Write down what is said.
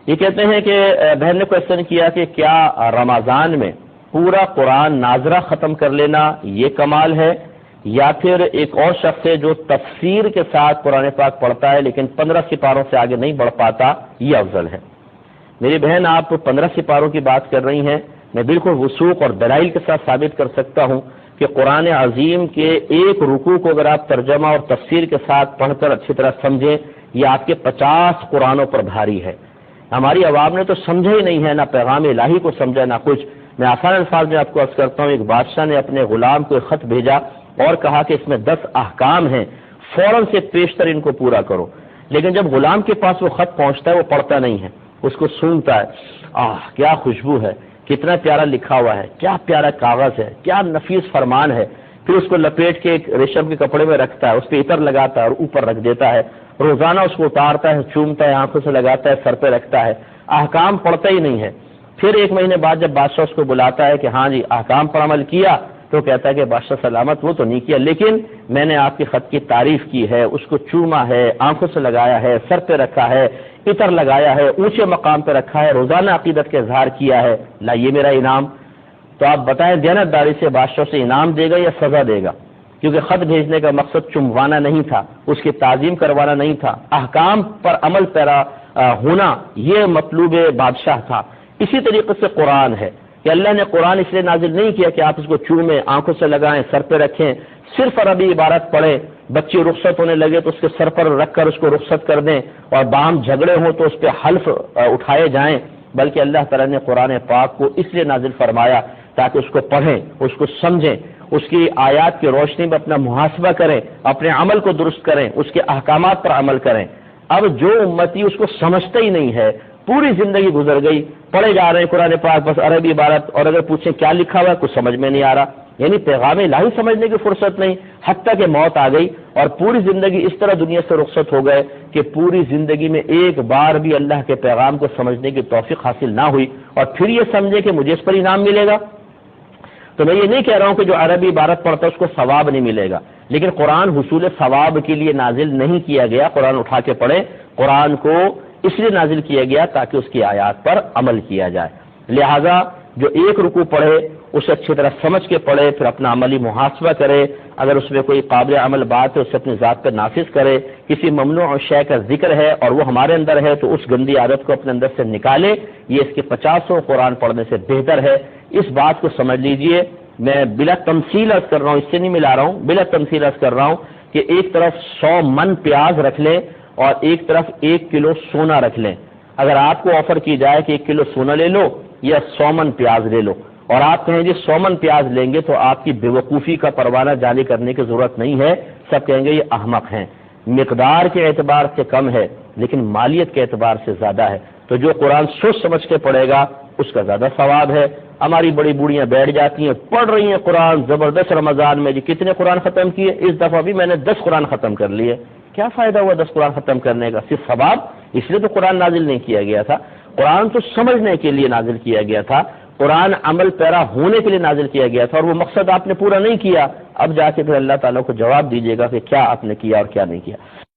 یہ کہتے ہیں کہ بہن نے کوشچن کیا کہ کیا رمضان میں پورا قرآن ناظرہ ختم کر لینا یہ کمال ہے، یا پھر ایک اور شخص ہے جو تفسیر کے ساتھ قرآن پاک پڑھتا ہے لیکن 15 سپاروں سے آگے نہیں بڑھ پاتا، یہ افضل ہے؟ میری بہن، آپ 15 سپاروں کی بات کر رہی ہیں، میں بالکل وثوق اور دلائل کے ساتھ ثابت کر سکتا ہوں کہ قرآن عظیم کے ایک رکوع کو اگر آپ ترجمہ اور تفسیر کے ساتھ پڑھ کر اچھی طرح سمجھیں، یہ آپ کے 50 قرآنوں پر بھاری ہے۔ ہماری عوام نے تو سمجھا ہی نہیں ہے، نہ پیغام الہی کو سمجھا نہ کچھ۔ میں آسان الفاظ میں آپ کو عرض کرتا ہوں، ایک بادشاہ نے اپنے غلام کو ایک خط بھیجا اور کہا کہ اس میں 10 احکام ہیں، فوراً سے پیشتر ان کو پورا کرو۔ لیکن جب غلام کے پاس وہ خط پہنچتا ہے وہ پڑھتا نہیں ہے، اس کو سونگتا ہے، کیا خوشبو ہے، کتنا پیارا لکھا ہوا ہے، کیا پیارا کاغذ ہے، کیا نفیس فرمان ہے۔ پھر اس کو لپیٹ کے ایک ریشم کے کپڑے میں رکھتا ہے، اس پہ عطر لگاتا ہے اور اوپر رکھ دیتا ہے، روزانہ اس کو اتارتا ہے، چومتا ہے، آنکھوں سے لگاتا ہے، سر پہ رکھتا ہے، احکام پڑھتا ہی نہیں ہے۔ پھر ایک مہینے بعد جب بادشاہ اس کو بلاتا ہے کہ ہاں جی احکام پر عمل کیا، تو کہتا ہے کہ بادشاہ سلامت، وہ تو نہیں کیا، لیکن میں نے آپ کے خط کی تعریف کی ہے، اس کو چوما ہے، آنکھوں سے لگایا ہے، سر پہ رکھا ہے، عطر لگایا ہے، اونچے مقام پہ رکھا ہے، روزانہ عقیدت کا اظہار کیا ہے، لائیے میرا انعام۔ تو آپ بتائیں دیانتداری سے بادشاہ سے انعام دے گا یا سزا دے گا؟ کیونکہ خط بھیجنے کا مقصد چموانا نہیں تھا، اس کی تعظیم کروانا نہیں تھا، احکام پر عمل پیرا ہونا یہ مطلوب بادشاہ تھا۔ اسی طریقے سے قرآن ہے کہ اللہ نے قرآن اس لیے نازل نہیں کیا کہ آپ اس کو چومیں، آنکھوں سے لگائیں، سر پہ رکھیں، صرف عربی عبارت پڑھیں، بچے رخصت ہونے لگے تو اس کے سر پر رکھ کر اس کو رخصت کر دیں، اور باہم جھگڑے ہوں تو اس پہ حلف اٹھائے جائیں، بلکہ اللہ تعالیٰ نے قرآن پاک کو اس لیے نازل فرمایا تاکہ اس کو پڑھیں، اس کو سمجھیں، اس کی آیات کی روشنی میں اپنا محاسبہ کریں، اپنے عمل کو درست کریں، اس کے احکامات پر عمل کریں۔ اب جو امتی اس کو سمجھتا ہی نہیں ہے، پوری زندگی گزر گئی پڑھے جا رہے ہیں قرآن پاک بس عربی عبارت، اور اگر پوچھیں کیا لکھا ہوا ہے کچھ سمجھ میں نہیں آ رہا، یعنی پیغام الہی سمجھنے کی فرصت نہیں، حتیٰ کہ موت آ گئی اور پوری زندگی اس طرح دنیا سے رخصت ہو گئے کہ پوری زندگی میں ایک بار بھی اللہ کے پیغام کو سمجھنے کی توفیق حاصل نہ ہوئی، اور پھر یہ سمجھے کہ مجھے اس پر انعام ملے گا۔ تو میں یہ نہیں کہہ رہا ہوں کہ جو عربی عبارت پڑھتا ہے اس کو ثواب نہیں ملے گا، لیکن قرآن حصول ثواب کے لیے نازل نہیں کیا گیا۔ قرآن اٹھا کے پڑھیں، قرآن کو اس لیے نازل کیا گیا تاکہ اس کی آیات پر عمل کیا جائے۔ لہذا جو ایک رکوع پڑھے اسے اچھی طرح سمجھ کے پڑھے، پھر اپنا عملی محاسبہ کرے، اگر اس میں کوئی قابل عمل بات ہے اسے اپنی ذات پر نافذ کرے، کسی ممنوع شے کا ذکر ہے اور وہ ہمارے اندر ہے تو اس گندی عادت کو اپنے اندر سے نکالے، یہ اس کے 50 قرآن پڑھنے سے بہتر ہے۔ اس بات کو سمجھ لیجئے، میں بلا تمثیل عرض کر رہا ہوں، اس سے نہیں ملا رہا ہوں، بلا تمثیل عرض کر رہا ہوں کہ ایک طرف 100 من پیاز رکھ لیں اور ایک طرف 1 کلو سونا رکھ لیں۔ اگر آپ کو آفر کی جائے کہ 1 کلو سونا لے لو یا 100 من پیاز لے لو، اور آپ کہیں جی 100 من پیاز لیں گے، تو آپ کی بے وقوفی کا پروانہ جاری کرنے کی ضرورت نہیں ہے، سب کہیں گے یہ احمق ہیں۔ مقدار کے اعتبار سے کم ہے لیکن مالیت کے اعتبار سے زیادہ ہے، تو جو قرآن سوچ سمجھ کے پڑھے گا اس کا زیادہ ثواب ہے۔ ہماری بڑی بوڑھیاں بیٹھ جاتی ہیں، پڑھ رہی ہیں قرآن زبردست، رمضان میں جی کتنے قرآن ختم کیے، اس دفعہ بھی میں نے 10 قرآن ختم کر لیے۔ کیا فائدہ ہوا 10 قرآن ختم کرنے کا؟ صرف ثواب؟ اس لیے تو قرآن نازل نہیں کیا گیا تھا، قرآن تو سمجھنے کے لیے نازل کیا گیا تھا، قرآن عمل پیرا ہونے کے لیے نازل کیا گیا تھا، اور وہ مقصد آپ نے پورا نہیں کیا۔ اب جا کے پھر اللہ تعالیٰ کو جواب دیجیے گا کہ کیا آپ نے کیا اور کیا نہیں کیا۔